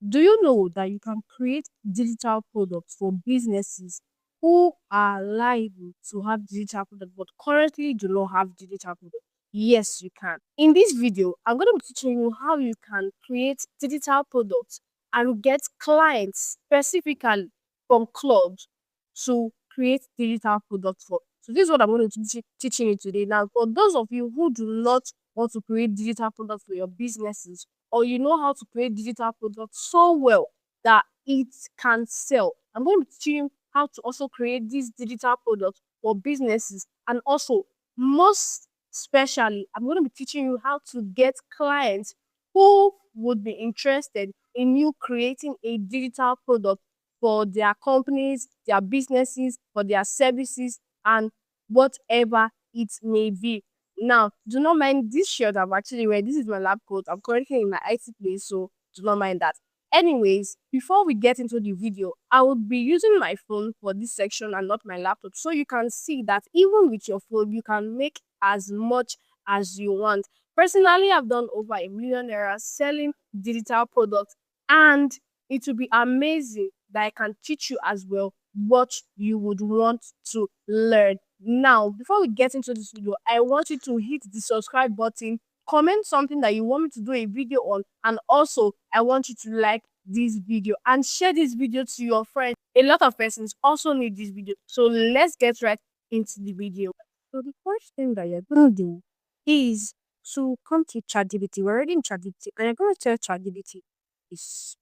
Do you know that you can create digital products for businesses who are liable to have digital products but currently do not have digital products? Yes, you can. In this video, I'm going to be teaching you how you can create digital products and get clients specifically from clubs to create digital products for. So this is what I'm going to be teaching you today. Now, for those of you who do not want to create digital products for your businesses, or you know how to create digital products so well that it can sell, I'm going to teach you how to also create these digital products for businesses. And also, most especially, I'm going to be teaching you how to get clients who would be interested in you creating a digital product for their companies, their businesses, for their services, and whatever it may be. Now, do not mind this shirt I'm actually wearing. This is my lab coat. I'm currently in my IT place, so do not mind that. Anyways, before we get into the video, I will be using my phone for this section and not my laptop. So you can see that even with your phone, you can make as much as you want. Personally, I've done over a 1 million naira selling digital products, and it will be amazing that I can teach you as well what you would want to learn. Now, before we get into this video, I want you to hit the subscribe button, comment something that you want me to do a video on, and also I want you to like this video and share this video to your friends. A lot of persons also need this video. So let's get right into the video. So the first thing that you're gonna do is to come to ChatGPT. We're already in ChatGPT, and you're gonna tell ChatGPT is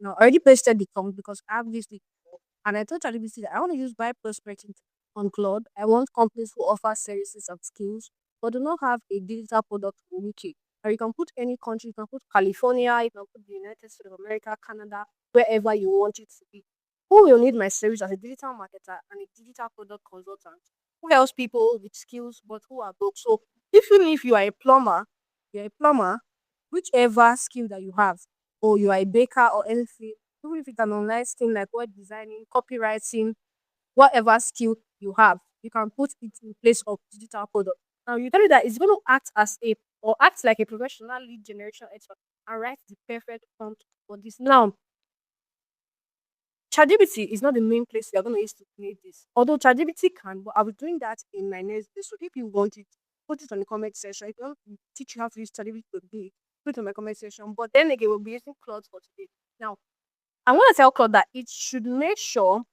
I already pasted the prompt because I have this link before, and I told ChatGPT that I want to use by prospecting on Claude. I want companies who offer services and skills but do not have a digital product in UK. Or you can put any country, you can put California, you can put the United States of America, Canada, wherever you want it to be. Who will need my service as a digital marketer and a digital product consultant? Who helps people with skills but who are broke? So even if you're a plumber, whichever skill that you have, or you are a baker or anything, even if it's an online thing like web designing, copywriting, whatever skill you have, you can put it in place of digital product. Now you tell you that it's going to act as a or act like a professional lead generation expert and write the perfect prompt for this. Now, ChatGPT is not the main place you're going to use to create this. Although ChatGPT can, but I'll be doing that in my next video. So if you want it, put it on the comment section. If you want me to teach you how to use ChatGPT today, put it on my comment section. But then again, we'll be using Claude for today. Now, I'm going to tell Claude that it should make sure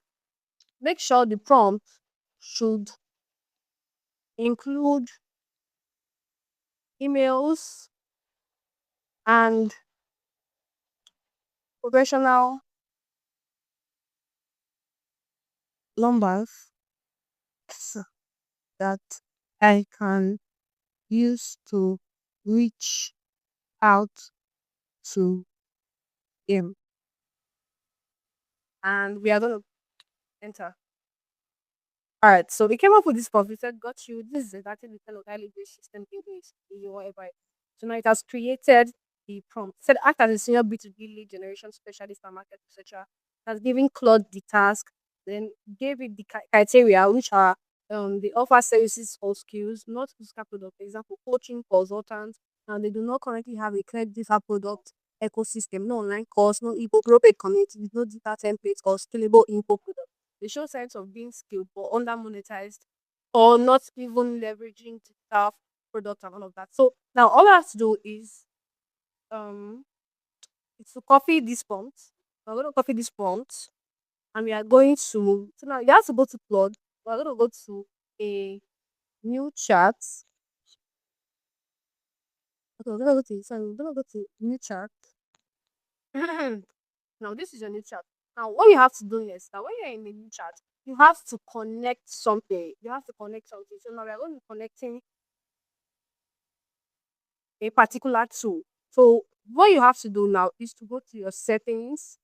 the prompt should include emails and professional numbers that I can use to reach out to him. And we are going to enter. All right, so we came up with this prompt. We said, got you. This is exactly the kind of highly based system English, whatever. So now it has created the prompt. It said, act as a senior B2B lead generation specialist and market researcher. It has given Claude the task, then gave it the criteria, which are they offer services or skills, not physical product. For example, coaching, consultants, and they do not currently have a clear digital product ecosystem, no online course, no ebook, no paid community, no digital templates or scalable info product. They show signs of being skilled but under monetized or not even leveraging digital product and all of that. So now all I have to do um is to copy this prompt. We're going to copy this prompt and we are going to so now you have to go to Plod. We're going to go to a new chat. Okay, we're gonna go to sorry, we're gonna go to new chat. Now this is your new chat. Now what you have to do is that when you're in the new chat, you have to connect something. You have to connect something. So now we're going to be connecting a particular tool. So what you have to do now is to go to your settings.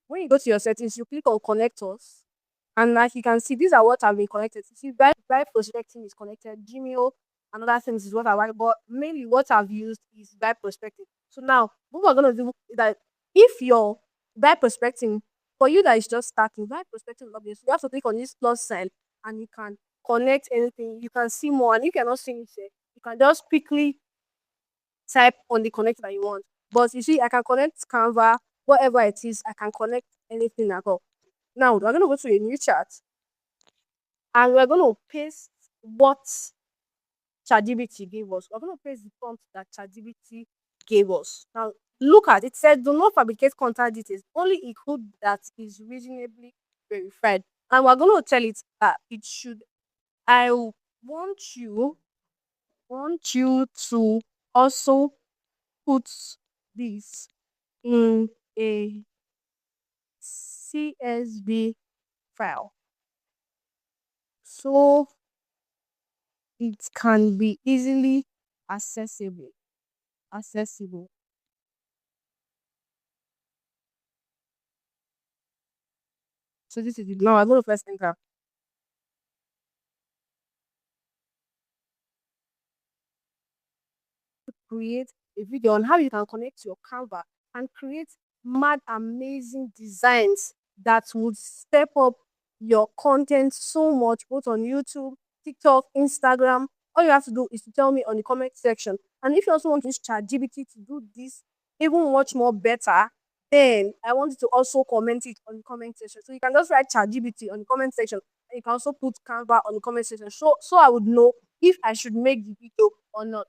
When you go to your settings, you click on connectors. And like you can see, these are what have been connected. You see, by prospecting is connected, Gmail and other things is what I like, but mainly what I've used is by prospecting. So now what we're gonna do is that if you're by prospecting, for you that is just starting, by prospecting obvious, you have to click on this plus sign and you can connect anything, you can see more, and you cannot see it here. You can just quickly type on the connect that you want. But you see, I can connect Canva, whatever it is, I can connect anything at all. Now we're gonna go to a new chat and we're gonna paste what ChatGPT gave us. We're gonna paste the prompt that ChatGPT gave us. Now look at it said, do not fabricate contact details, only include that is reasonably verified. And we're gonna tell it that it should I want you to also put this in a CSV file so it can be easily accessible. Accessible. So this is it. Now I'm going to first enter. Create a video on how you can connect your Canva and create mad, amazing designs that would step up your content so much, both on YouTube, TikTok, Instagram. All you have to do is to tell me on the comment section. And if you also want to use ChatGPT to do this even much more better, then I want you to also comment it on the comment section. So you can just write ChatGPT on the comment section, and you can also put Canva on the comment section. So I would know if I should make the video or not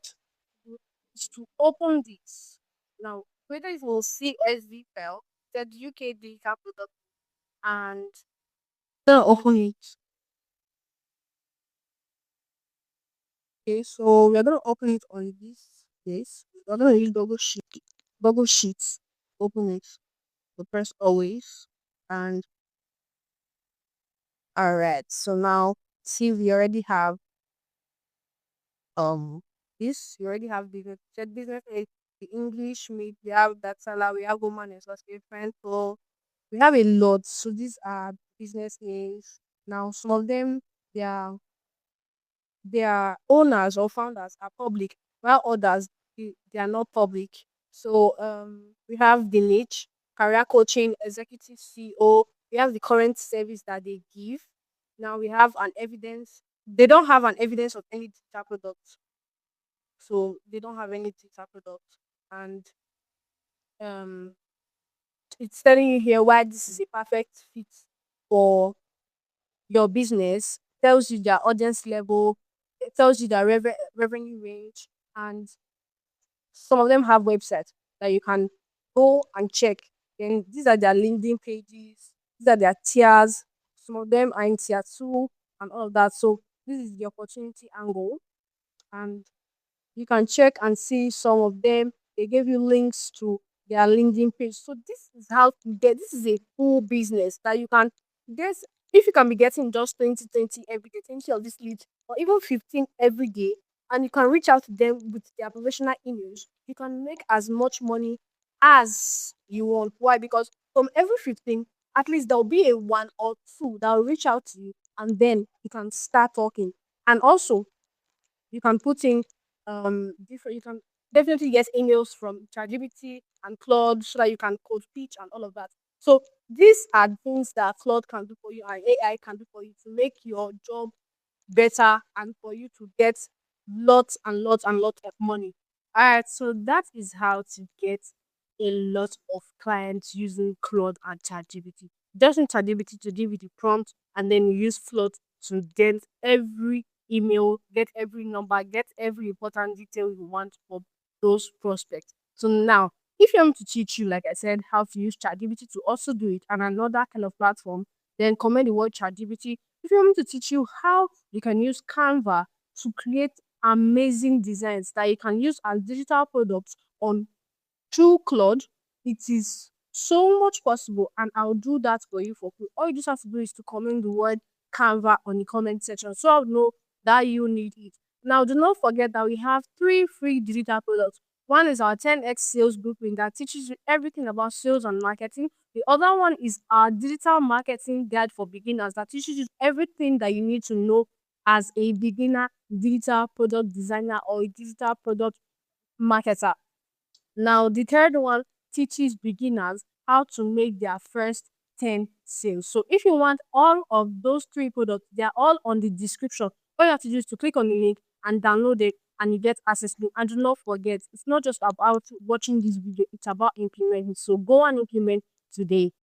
is to open this. Now, whether it will CSV file, that UK data product, and then open it. Okay, so we're gonna open it on this. We're gonna use Google Sheets. Open it. So press always, and all right. So now, see, we already have this. We already have business. Check business aid, the English meet. We have that salary. We have woman and friend. So we have a lot. So these are business names. Now, some of them, their their owners or founders are public, while others they are not public. So we have the niche, career coaching, executive CEO. We have the current service that they give. Now we have an evidence. They don't have an evidence of any digital product, so they don't have any digital product, and um, it's telling you here why this is a perfect fit for your business, tells you their audience level, it tells you their revenue range, and some of them have websites that you can go and check. Then these are their LinkedIn pages, these are their tiers. Some of them are in tier two and all of that. So this is the opportunity angle, and you can check and see some of them. They gave you links to their LinkedIn page. So this is how to get this is a full business that you can get if you can be getting just 20 every day, 20 of this lead, or even 15 every day, and you can reach out to them with their professional emails, you can make as much money as you want. Why? Because from every 15, at least there'll be a one or two that will reach out to you, and then you can start talking. And also you can put in different you can definitely get emails from ChatGPT and Claude so that you can code pitch and all of that. So these are things that Claude can do for you and AI can do for you to make your job better and for you to get lots and lots and lots of money. All right, so that is how to get a lot of clients using Claude and ChatGPT. Just in ChatGPT to give you the prompt, and then you use Claude to get every email, get every number, get every important detail you want for those prospects. So now, if you want me to teach you, like I said, how to use ChatGPT to also do it and another kind of platform, then comment the word ChatGPT. If you want me to teach you how you can use Canva to create amazing designs that you can use as digital products on through Claude, it is so much possible, and I'll do that for you for free. All you just have to do is to comment the word Canva on the comment section so I'll know that you need it. Now, do not forget that we have three free digital products. One is our 10x sales blueprint that teaches you everything about sales and marketing. The other one is our digital marketing guide for beginners that teaches you everything that you need to know as a beginner digital product designer or a digital product marketer. Now, the third one teaches beginners how to make their first 10 sales. So, if you want all of those three products, they are all on the description. All you have to do is to click on the link and download it. and you get access to. And do not forget, it's not just about watching this video, it's about implementing. So go and implement today.